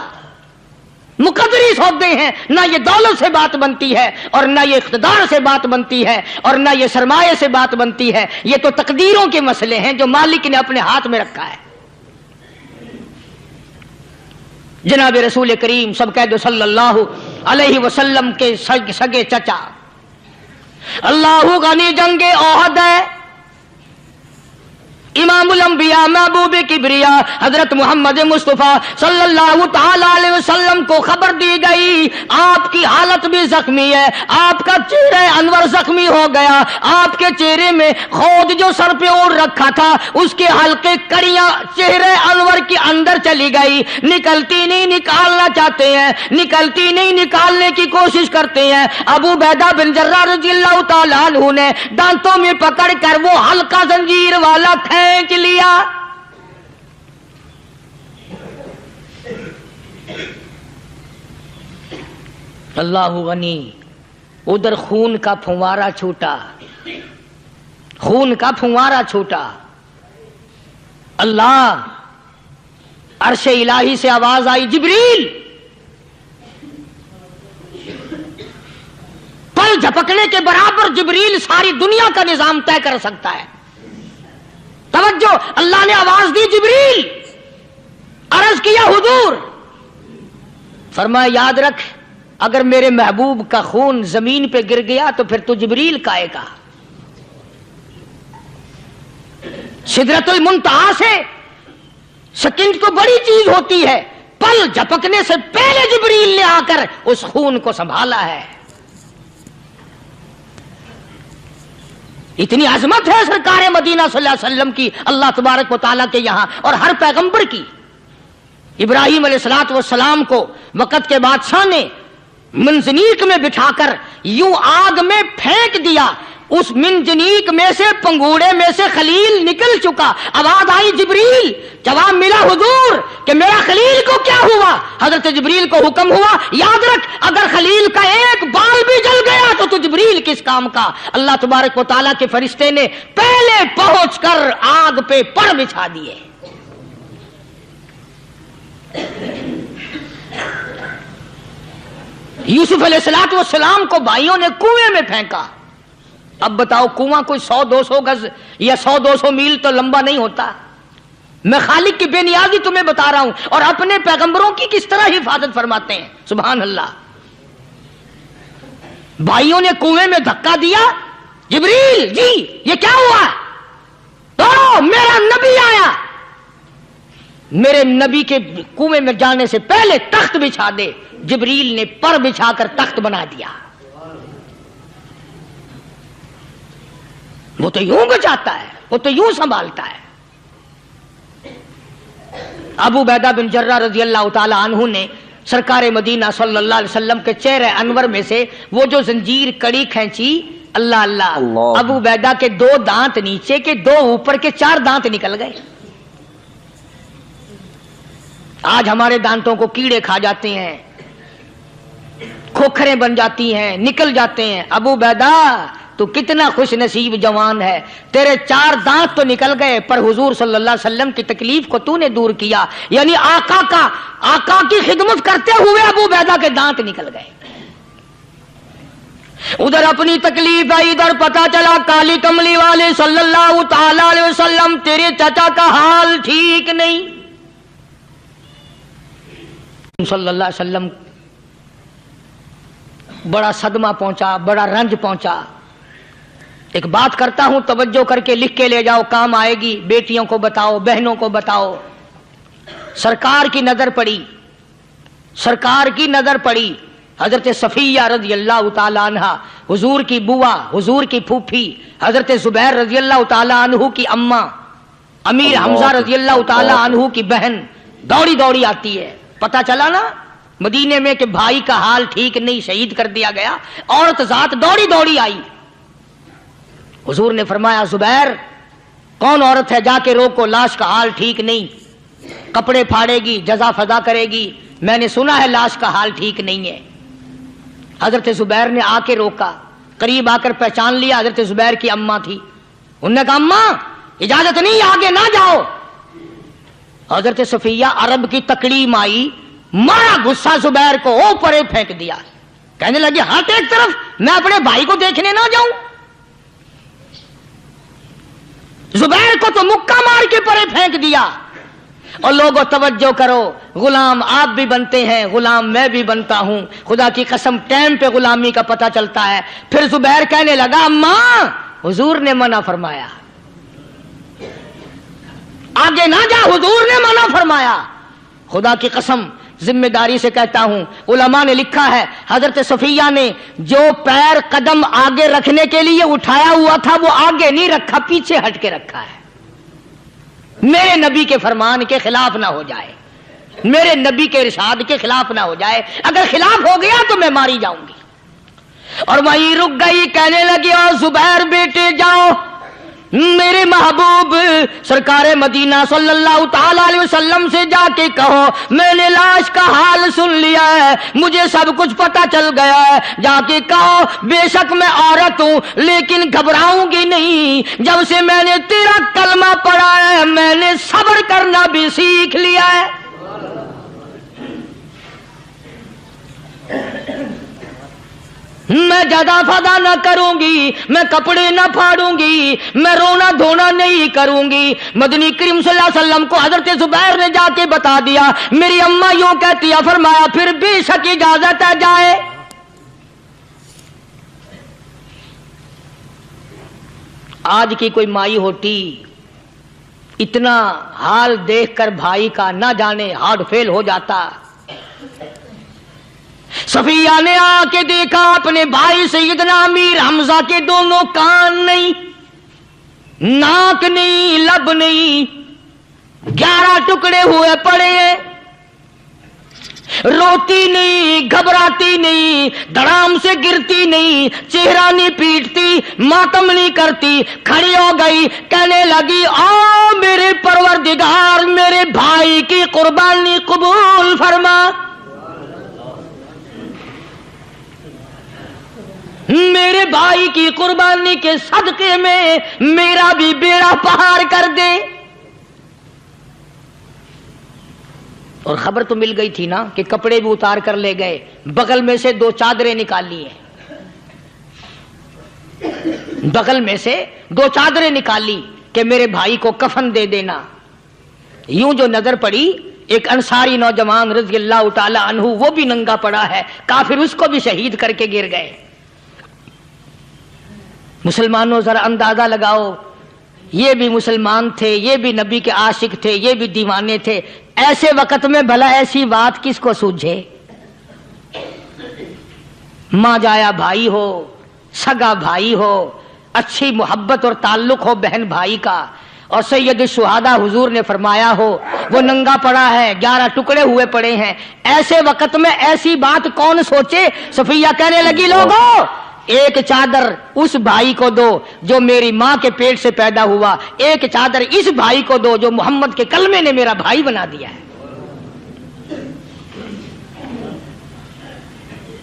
مقدری سودے ہیں، نہ یہ دولت سے بات بنتی ہے اور نہ یہ اقتدار سے بات بنتی ہے اور نہ یہ سرمایہ سے بات بنتی ہے. یہ تو تقدیروں کے مسئلے ہیں جو مالک نے اپنے ہاتھ میں رکھا ہے. جناب رسول کریم سب کہہ دو صلی اللہ علیہ وسلم کے سگے چچا، اللہ غنی جنگ احد ہے، امام الانبیاء محبوب کبریا حضرت محمد مصطفیٰ صلی اللہ تعالی علیہ وسلم کو خبر دی گئی آپ کی حالت بھی زخمی ہے، آپ کا چہرہ انور انور زخمی ہو گیا، آپ کے چہرے میں خود جو سر پہ اوڑھ رکھا تھا اس کے حلقے کڑیاں چہرے انور کے اندر چلی گئی، نکلتی نہیں، نکالنا چاہتے ہیں، نکلتی نہیں، نکالنے کی کوشش کرتے ہیں۔ ابو عبیدہ بن جراح رضی اللہ تعالیٰ عنہ نے دانتوں میں پکڑ کر وہ حلقہ زنجیر والا کھینچ لیا۔ اللہ غنی، ادھر خون کا پھوارا چھوٹا، خون کا پھوارا چھوٹا۔ اللہ، عرش الہی سے آواز آئی، جبریل، پل جھپکنے کے برابر جبریل ساری دنیا کا نظام طے کر سکتا ہے۔ توجہ، اللہ نے آواز دی، جبریل، عرض کیا حضور، فرمایا یاد رکھ اگر میرے محبوب کا خون زمین پہ گر گیا تو پھر تو جبریل کا آئے گا۔ سدرۃ المنتہا سے سیکنڈ تو بڑی چیز ہوتی ہے، پل جھپکنے سے پہلے جبریل نے آ کر اس خون کو سنبھالا ہے۔ اتنی عظمت ہے سرکار مدینہ صلی اللہ علیہ وسلم کی اللہ تبارک و تعالیٰ کے یہاں اور ہر پیغمبر کی۔ ابراہیم علیہ الصلوۃ والسلام کو وقت کے بادشاہ نے منجنیق میں بٹھا کر یوں آگ میں پھینک دیا، اس منجنیق میں سے، پنگوڑے میں سے خلیل نکل چکا۔ آواز آئی جبریل، جواب ملا حضور کہ میرا خلیل کو کیا ہوا؟ حضرت جبریل کو حکم ہوا، یاد رکھ اگر خلیل کا ایک بال بھی جل گیا تو جبریل کس کام کا؟ اللہ تبارک و تعالیٰ کے فرشتے نے پہلے پہنچ کر آگ پہ پر بچھا دیے۔ یوسف علیہ الصلوۃ والسلام کو بھائیوں نے کنویں میں پھینکا۔ اب بتاؤ، کنواں کوئی 100-200 گز یا 100-200 میل تو لمبا نہیں ہوتا۔ میں خالق کی بے نیازی تمہیں بتا رہا ہوں اور اپنے پیغمبروں کی کس طرح حفاظت فرماتے ہیں، سبحان اللہ۔ بھائیوں نے کنویں میں دھکا دیا، جبریل جی یہ کیا ہوا؟ تو میرا نبی آیا، میرے نبی کے کنویں میں جانے سے پہلے تخت بچھا دے۔ جبریل نے پر بچھا کر تخت بنا دیا۔ وہ تو یوں بچاتا ہے، وہ تو یوں سنبھالتا ہے۔ ابو عبیدہ بن جراح رضی اللہ تعالی عنہ نے سرکار مدینہ صلی اللہ علیہ وسلم کے چہرے انور میں سے وہ جو زنجیر کڑی کھینچی، اللہ اللہ، ابو عبیدہ کے 2 دانت نیچے کے، 2 اوپر کے، 4 دانت نکل گئے۔ آج ہمارے دانتوں کو کیڑے کھا جاتے ہیں، کھوکھریں بن جاتی ہیں، نکل جاتے ہیں۔ ابو عبیدہ تو کتنا خوش نصیب جوان ہے، تیرے 4 دانت تو نکل گئے پر حضور صلی اللہ علیہ وسلم کی تکلیف کو تو نے دور کیا، یعنی آقا کی خدمت کرتے ہوئے ابو عبیدہ کے دانت نکل گئے۔ ادھر اپنی تکلیف آئی، ادھر پتا چلا کالی کملی والے صلی اللہ تعالی علیہ وسلم تیرے چچا کا حال ٹھیک نہیں۔ صلی اللہ علیہ وسلم بڑا صدمہ پہنچا، بڑا رنج پہنچا۔ ایک بات کرتا ہوں، توجہ کر کے لکھ کے لے جاؤ، کام آئے گی، بیٹیوں کو بتاؤ، بہنوں کو بتاؤ۔ سرکار کی نظر پڑی، سرکار کی نظر پڑی حضرت صفیہ رضی اللہ تعالی عنہ، حضور کی بوا، حضور کی پھوپھی، حضرت زبیر رضی اللہ تعالی عنہ کی اماں، امیر حمزہ رضی اللہ تعالی عنہ کی بہن دوڑی دوڑی آتی ہے۔ پتا چلا نا مدینے میں کہ بھائی کا حال ٹھیک نہیں، شہید کر دیا گیا، عورت ذات دوڑی دوڑی آئی۔ حضور نے فرمایا زبیر کون عورت ہے، جا کے روکو، لاش کا حال ٹھیک نہیں، کپڑے پھاڑے گی، جزا فضا کرے گی، میں نے سنا ہے لاش کا حال ٹھیک نہیں ہے۔ حضرت زبیر نے آ کے روکا، قریب آ کر پہچان لیا حضرت زبیر کی اماں تھی۔ انہوں نے کہا اماں اجازت نہیں، آگے نہ جاؤ۔ حضرت صفیہ عرب کی تکڑیم آئی، مارا غصہ زبیر کو، اوپر پھینک دیا، کہنے لگی ہٹ ایک طرف، میں اپنے بھائی کو دیکھنے نہ جاؤں۔ زبیر کو تو مکہ مار کے پرے پھینک دیا۔ اور لوگوں توجہ کرو، غلام آپ بھی بنتے ہیں، غلام میں بھی بنتا ہوں، خدا کی قسم ٹائم پہ غلامی کا پتہ چلتا ہے۔ پھر زبیر کہنے لگا اماں حضور نے منع فرمایا، آگے نہ جا، حضور نے منع فرمایا۔ خدا کی قسم ذمہ داری سے کہتا ہوں، علماء نے لکھا ہے حضرت صفیہ نے جو پیر قدم آگے رکھنے کے لیے اٹھایا ہوا تھا وہ آگے نہیں رکھا، پیچھے ہٹ کے رکھا ہے، میرے نبی کے فرمان کے خلاف نہ ہو جائے، میرے نبی کے ارشاد کے خلاف نہ ہو جائے، اگر خلاف ہو گیا تو میں ماری جاؤں گی۔ اور وہیں رک گئی، کہنے لگی اور زبیر بیٹے جاؤ، میرے محبوب سرکار مدینہ صلی اللہ تعالی علیہ وسلم سے جا کے کہو میں نے لاش کا حال سن لیا ہے، مجھے سب کچھ پتہ چل گیا ہے، جا کے کہو بے شک میں عورت ہوں لیکن گھبراؤں گی نہیں، جب سے میں نے تیرا کلمہ پڑھا ہے میں نے صبر کرنا بھی سیکھ لیا ہے۔ میں جدا فدا نہ کروں گی، میں کپڑے نہ پھاڑوں گی، میں رونا دھونا نہیں کروں گی۔ مدنی کریم صلی اللہ علیہ وسلم کو حضرت زبیر نے جا کے بتا دیا، میری اماں یوں کہتی ہے، فرمایا پھر بے شک اجازت ہے جائے۔ آج کی کوئی مائی ہوتی اتنا حال دیکھ کر بھائی کا نہ جانے ہارٹ فیل ہو جاتا۔ صفیہ نے آ کے دیکھا اپنے بھائی سیدنا امیر حمزہ کے دونوں کان نہیں، ناک نہیں، لب نہیں، 11 ٹکڑے ہوئے پڑے ہیں، روتی نہیں، گھبراتی نہیں، دھڑام سے گرتی نہیں، چہرہ نہیں پیٹتی، ماتم نہیں کرتی، کھڑی ہو گئی، کہنے لگی آ میرے پروردگار میرے بھائی کی قربانی قبول فرما، میرے بھائی کی قربانی کے صدقے میں میرا بھی بیڑا پہاڑ کر دے۔ اور خبر تو مل گئی تھی نا کہ کپڑے بھی اتار کر لے گئے، بغل میں سے 2 چادریں نکالی ہیں، بغل میں سے 2 چادریں نکالی کہ میرے بھائی کو کفن دے دینا۔ یوں جو نظر پڑی ایک انصاری نوجوان رضی اللہ تعالی عنہ، وہ بھی ننگا پڑا ہے، کافر اس کو بھی شہید کر کے گر گئے۔ مسلمانوں ذرا اندازہ لگاؤ، یہ بھی مسلمان تھے، یہ بھی نبی کے عاشق تھے، یہ بھی دیوانے تھے، ایسے وقت میں بھلا ایسی بات کس کو سوجھے؟ ماں جایا بھائی ہو، سگا بھائی ہو، اچھی محبت اور تعلق ہو بہن بھائی کا، اور سید الشہداء حضور نے فرمایا ہو وہ ننگا پڑا ہے، 11 ٹکڑے ہوئے پڑے ہیں، ایسے وقت میں ایسی بات کون سوچے؟ صفیہ کہنے لگی لوگوں ایک چادر اس بھائی کو دو جو میری ماں کے پیٹ سے پیدا ہوا، ایک چادر اس بھائی کو دو جو محمد کے کلمے نے میرا بھائی بنا دیا ہے،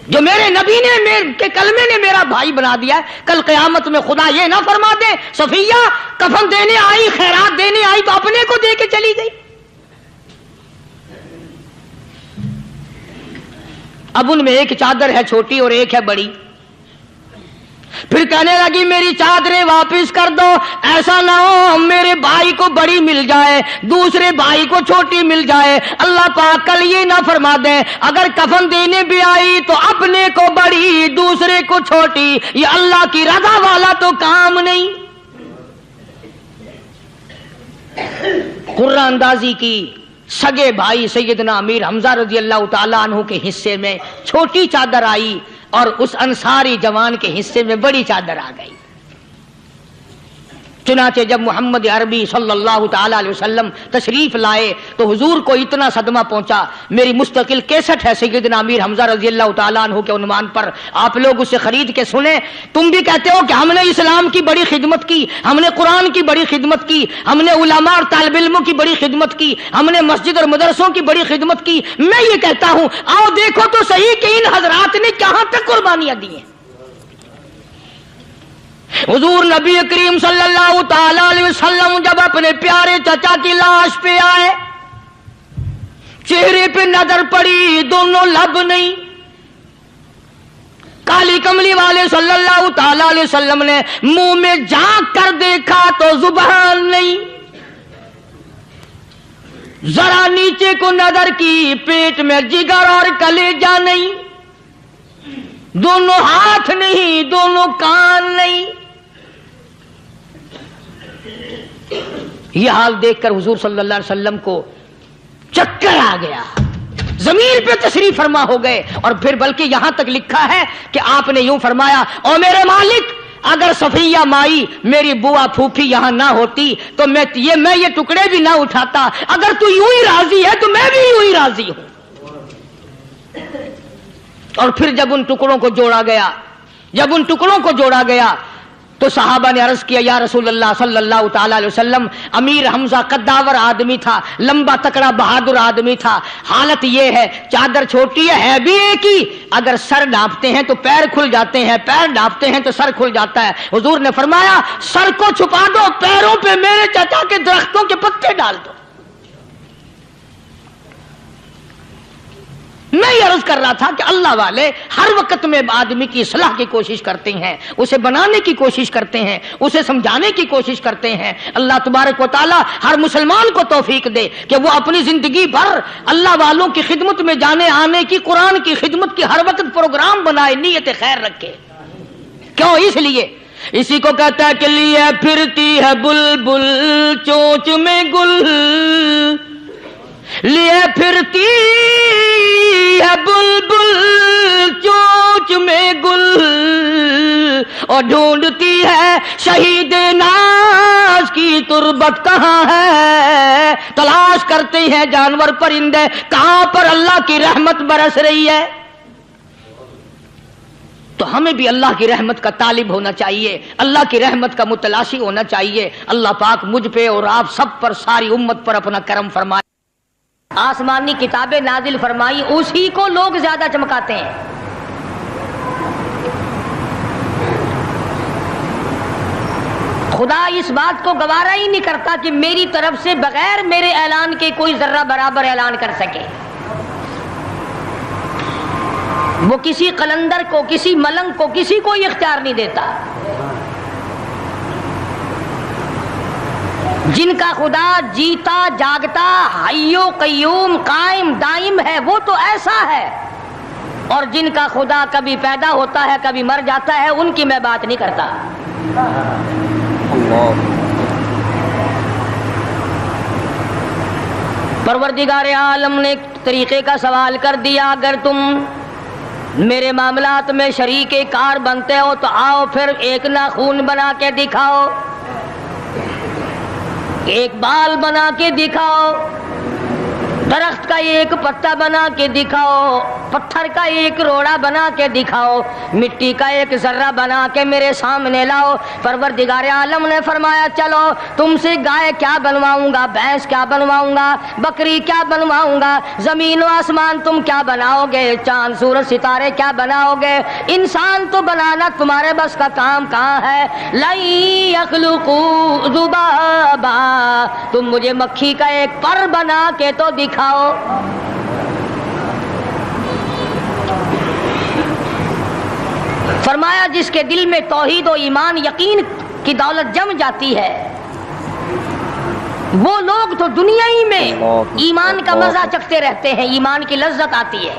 جو میرے نبی نے کے کلمے نے میرا بھائی بنا دیا ہے۔ کل قیامت میں خدا یہ نہ فرما دے صفیہ کفن دینے آئی، خیرات دینے آئی تو اپنے کو دے کے چلی گئی۔ اب ان میں ایک چادر ہے چھوٹی اور ایک ہے بڑی، پھر کہنے لگی میری چادریں واپس کر دو، ایسا نہ ہو میرے بھائی کو بڑی مل جائے دوسرے بھائی کو چھوٹی مل جائے، اللہ پاک کل یہ نہ فرما دے اگر کفن دینے بھی آئی تو اپنے کو بڑی دوسرے کو چھوٹی، یہ اللہ کی رضا والا تو کام نہیں۔ قرہ اندازی کی، سگے بھائی سیدنا امیر حمزہ رضی اللہ تعالی عنہ کے حصے میں چھوٹی چادر آئی اور اس انصاری جوان کے حصے میں بڑی چادر آ گئی۔ چنانچہ جب محمد عربی صلی اللہ تعالی علیہ وسلم تشریف لائے تو حضور کو اتنا صدمہ پہنچا، میری مستقل کیسٹ ہے سیدنا امیر حمزہ رضی اللہ تعالیٰ عنہ کے عنوان پر، آپ لوگ اسے خرید کے سنیں۔ تم بھی کہتے ہو کہ ہم نے اسلام کی بڑی خدمت کی، ہم نے قرآن کی بڑی خدمت کی، ہم نے علماء اور طالب علموں کی بڑی خدمت کی، ہم نے مسجد اور مدرسوں کی بڑی خدمت کی۔ میں یہ کہتا ہوں آؤ دیکھو تو صحیح کہ ان حضرات نے کہاں تک قربانیاں دی ہیں۔ حضور نبی کریم صلی اللہ تعالی علیہ وسلم جب اپنے پیارے چچا کی لاش پہ آئے، چہرے پہ نظر پڑی دونوں لب نہیں، کالی کملی والے صلی اللہ تعالی علیہ وسلم نے منہ میں جھانک کر دیکھا تو زبان نہیں، ذرا نیچے کو نظر کی پیٹ میں جگر اور کلیجہ نہیں، دونوں ہاتھ نہیں، دونوں کان نہیں۔ یہ حال دیکھ کر حضور صلی اللہ علیہ وسلم کو چکر آ گیا، زمین پہ تشریف فرما ہو گئے، اور پھر بلکہ یہاں تک لکھا ہے کہ آپ نے یوں فرمایا، او میرے مالک اگر صفیہ مائی میری بوا پھوپھی یہاں نہ ہوتی تو میں یہ ٹکڑے بھی نہ اٹھاتا، اگر تو یوں ہی راضی ہے تو میں بھی یوں ہی راضی ہوں۔ اور پھر جب ان ٹکڑوں کو جوڑا گیا تو صحابہ نے عرض کیا، یا رسول اللہ صلی اللہ تعالی علیہ وسلم، امیر حمزہ قداور آدمی تھا، لمبا تکڑا بہادر آدمی تھا، حالت یہ ہے چادر چھوٹی ہے بھی ایک ہی، اگر سر ڈھانپتے ہیں تو پیر کھل جاتے ہیں، پیر ڈھانپتے ہیں تو سر کھل جاتا ہے۔ حضور نے فرمایا سر کو چھپا دو، پیروں پہ میرے چچا کے درختوں کے پتے ڈال دو۔ میں یہ عرض کر رہا تھا کہ اللہ والے ہر وقت میں آدمی کی اصلاح کی کوشش کرتے ہیں، اسے بنانے کی کوشش کرتے ہیں، اسے سمجھانے کی کوشش کرتے ہیں۔ اللہ تبارک و تعالی ہر مسلمان کو توفیق دے کہ وہ اپنی زندگی بھر اللہ والوں کی خدمت میں جانے آنے کی، قرآن کی خدمت کی ہر وقت پروگرام بنائے، نیت خیر رکھے۔ کیوں؟ اس لیے اسی کو کہتا ہے کہ لیے پھرتی ہے بلبل چونچ میں گل، لیے پھرتی ہے بلبل چونچ میں گل، اور ڈھونڈتی ہے شہید ناز کی تربت کہاں ہے، تلاش کرتے ہیں جانور پرندے کہاں پر اللہ کی رحمت برس رہی ہے۔ تو ہمیں بھی اللہ کی رحمت کا طالب ہونا چاہیے، اللہ کی رحمت کا متلاشی ہونا چاہیے۔ اللہ پاک مجھ پہ اور آپ سب پر، ساری امت پر اپنا کرم فرمائے۔ آسمانی کتابیں نازل فرمائی، اسی کو لوگ زیادہ چمکاتے ہیں۔ خدا اس بات کو گوارا ہی نہیں کرتا کہ میری طرف سے بغیر میرے اعلان کے کوئی ذرہ برابر اعلان کر سکے۔ وہ کسی قلندر کو، کسی ملنگ کو، کسی کو اختیار نہیں دیتا۔ جن کا خدا جیتا جاگتا حی و قیوم قائم دائم ہے وہ تو ایسا ہے، اور جن کا خدا کبھی پیدا ہوتا ہے کبھی مر جاتا ہے ان کی میں بات نہیں کرتا۔ پروردگار عالم نے ایک طریقے کا سوال کر دیا، اگر تم میرے معاملات میں شریک کار بنتے ہو تو آؤ پھر ایک ناخون بنا کے دکھاؤ، ایک بال بنا کے دکھاؤ، درخت کا ایک پتا بنا کے دکھاؤ، پتھر کا ایک روڑا بنا کے دکھاؤ، مٹی کا ایک ذرہ بنا کے میرے سامنے لاؤ۔ پروردگار عالم نے فرمایا چلو تم سے گائے کیا بنواؤں گا، بھینس کیا بنواؤں گا، بکری کیا بنواؤں گا، زمین و آسمان تم کیا بناؤ گے، چاند سورج ستارے کیا بناؤ گے، انسان تو بنانا تمہارے بس کا کام کہاں ہے۔ لَن يَخْلُقُوا ذُبَابًا، تم مجھے مکھی کا ایک پر بنا کے تو دکھاؤ۔ فرمایا جس کے دل میں توحید و ایمان یقین کی دولت جم جاتی ہے وہ لوگ تو دنیا ہی میں ایمان کا مزہ چکھتے رہتے ہیں، ایمان کی لذت آتی ہے۔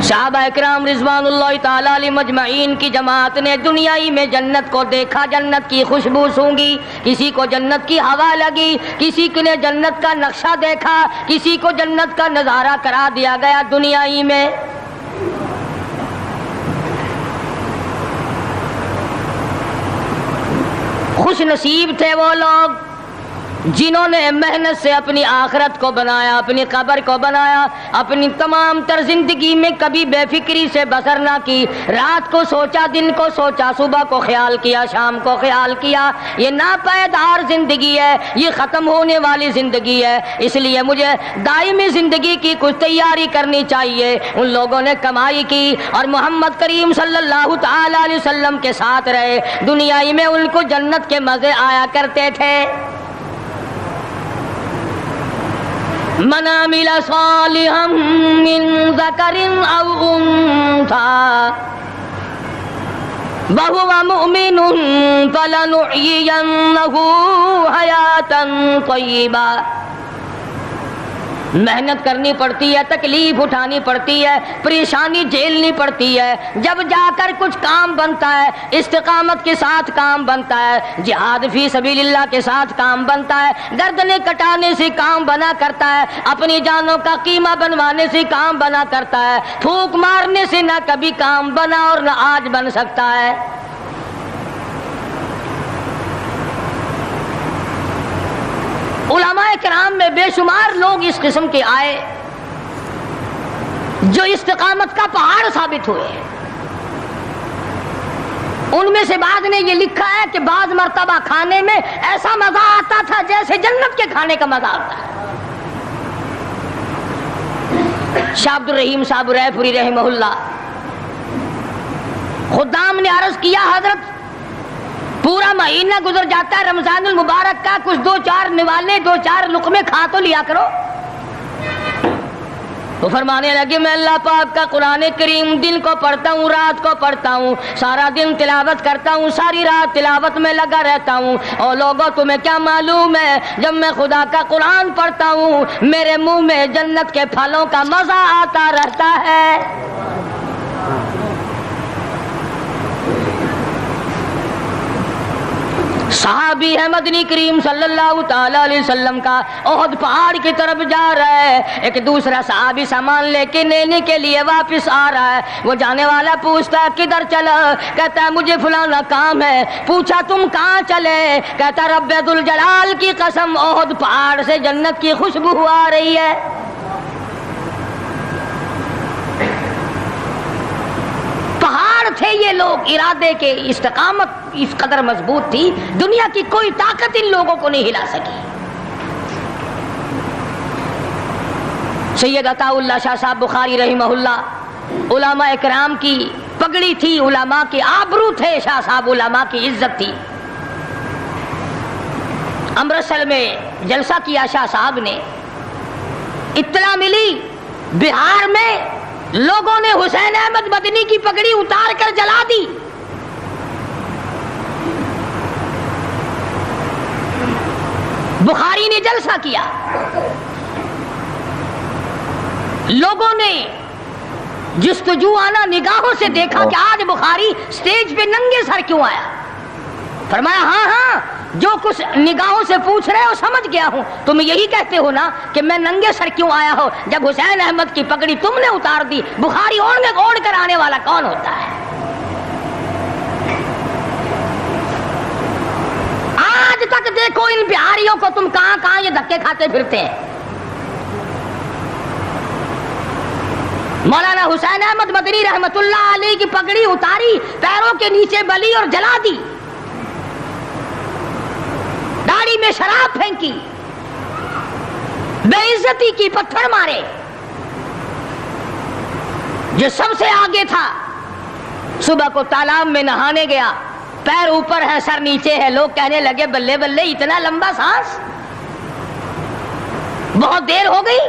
صحابہ اکرام رضوان اللہ تعالی علیہ مجمعین کی جماعت نے دنیائی میں جنت کو دیکھا، جنت کی خوشبو سونگھی، کسی کو جنت کی ہوا لگی، کسی نے جنت کا نقشہ دیکھا، کسی کو جنت کا نظارہ کرا دیا گیا دنیائی میں۔ خوش نصیب تھے وہ لوگ جنہوں نے محنت سے اپنی آخرت کو بنایا، اپنی قبر کو بنایا، اپنی تمام تر زندگی میں کبھی بے فکری سے بسر نہ کی، رات کو سوچا، دن کو سوچا، صبح کو خیال کیا، شام کو خیال کیا۔ یہ ناپائیدار زندگی ہے، یہ ختم ہونے والی زندگی ہے، اس لیے مجھے دائمی زندگی کی کچھ تیاری کرنی چاہیے۔ ان لوگوں نے کمائی کی اور محمد کریم صلی اللہ تعالی علیہ وسلم کے ساتھ رہے، دنیائی میں ان کو جنت کے مزے آیا کرتے تھے۔ من عمل صالحا من ذکر او انثى وهو مؤمن فلنحيينه حياة طيبة محنت کرنی پڑتی ہے، تکلیف اٹھانی پڑتی ہے، پریشانی جھیلنی پڑتی ہے، جب جا کر کچھ کام بنتا ہے، استقامت کے ساتھ کام بنتا ہے، جہاد فی سبیل اللہ کے ساتھ کام بنتا ہے، گردنیں کٹانے سے کام بنا کرتا ہے، اپنی جانوں کا قیمہ بنوانے سے کام بنا کرتا ہے، پھونک مارنے سے نہ کبھی کام بنا اور نہ آج بن سکتا ہے۔ علماء کرام میں بے شمار لوگ اس قسم کے آئے جو استقامت کا پہاڑ ثابت ہوئے۔ ان میں سے بعض نے یہ لکھا ہے کہ بعض مرتبہ کھانے میں ایسا مزہ آتا تھا جیسے جنت کے کھانے کا مزہ آتا ہے۔ شاہ عبد الرحیم صاحب رائے پوری رحمہ اللہ، خدام نے عرض کیا حضرت پورا مہینہ گزر جاتا ہے رمضان المبارک کا، کچھ دو چار نوالے دو چار لقمے کھا تو لیا کرو۔ تو فرمانے لگے میں اللہ پاک کا قرآن کریم دن کو پڑھتا ہوں، رات کو پڑھتا ہوں، سارا دن تلاوت کرتا ہوں، ساری رات تلاوت میں لگا رہتا ہوں، اور لوگوں تمہیں کیا معلوم ہے جب میں خدا کا قرآن پڑھتا ہوں میرے منہ میں جنت کے پھلوں کا مزہ آتا رہتا ہے۔ صحابی ہے مدنی کریم صلی اللہ تعالی علیہ وسلم کا، احد پہاڑ کی طرف جا رہا ہے، ایک دوسرا صحابی سامان لے کے لینے کے لیے واپس آ رہا ہے، وہ جانے والا پوچھتا ہے کدھر چلا؟ کہتا ہے مجھے فلانا کام ہے۔ پوچھا تم کہاں چلے؟ کہتا رب ذوالجلال کی قسم احد پہاڑ سے جنت کی خوشبو آ رہی ہے۔ پہاڑ تھے یہ لوگ، ارادے کے، استقامت اس قدر مضبوط تھی، دنیا کی کوئی طاقت ان لوگوں کو نہیں ہلا سکی۔ سید عطا اللہ شاہ صاحب بخاری رحمہ اللہ، علماء اکرام کی پگڑی تھی، علماء کے آبرو تھے شاہ صاحب، علماء کی عزت تھی۔ امرتسر میں جلسہ کیا شاہ صاحب نے، اطلاع ملی بہار میں لوگوں نے حسین احمد مدنی کی پگڑی اتار کر جلا دی۔ بخاری نے جلسہ کیا، لوگوں نے جستجوانہ نگاہوں سے دیکھا کہ آج بخاری سٹیج پہ ننگے سر کیوں آیا؟ فرمایا ہاں ہاں جو کچھ نگاہوں سے پوچھ رہے ہو سمجھ گیا ہوں، تم یہی کہتے ہو نا کہ میں ننگے سر کیوں آیا ہو جب حسین احمد کی پگڑی تم نے اتار دی، بخاری اوڑھ کر آنے والا کون ہوتا ہے؟ آج تک دیکھو ان بہاریوں کو تم کہاں کہاں یہ دھکے کھاتے پھرتے ہیں۔ مولانا حسین احمد مدنی رحمت اللہ علیہ کی پگڑی اتاری، پیروں کے نیچے بلی اور جلا دی، داڑھی میں شراب پھینکی، بے عزتی کی، پتھر مارے۔ جو سب سے آگے تھا صبح کو تالاب میں نہانے گیا، پیر اوپر ہے سر نیچے ہے، لوگ کہنے لگے بلے بلے اتنا لمبا سانس، بہت دیر ہو گئی۔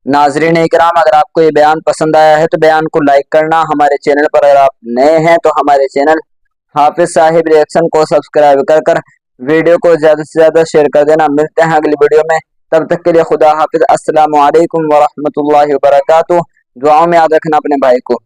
ناظرین اکرام، اگر آپ کو یہ بیان پسند آیا ہے تو بیان کو لائک کرنا، ہمارے چینل پر اگر آپ نئے ہیں تو ہمارے چینل حافظ صاحب ریئیکشن کو سبسکرائب کر ویڈیو کو زیادہ سے زیادہ شیئر کر دینا۔ ملتے ہیں اگلی ویڈیو میں، تب تک کے لیے خدا حافظ۔ السلام علیکم ورحمۃ اللہ وبرکاتہ۔ دعاؤں میں یاد رکھنا اپنے بھائی کو۔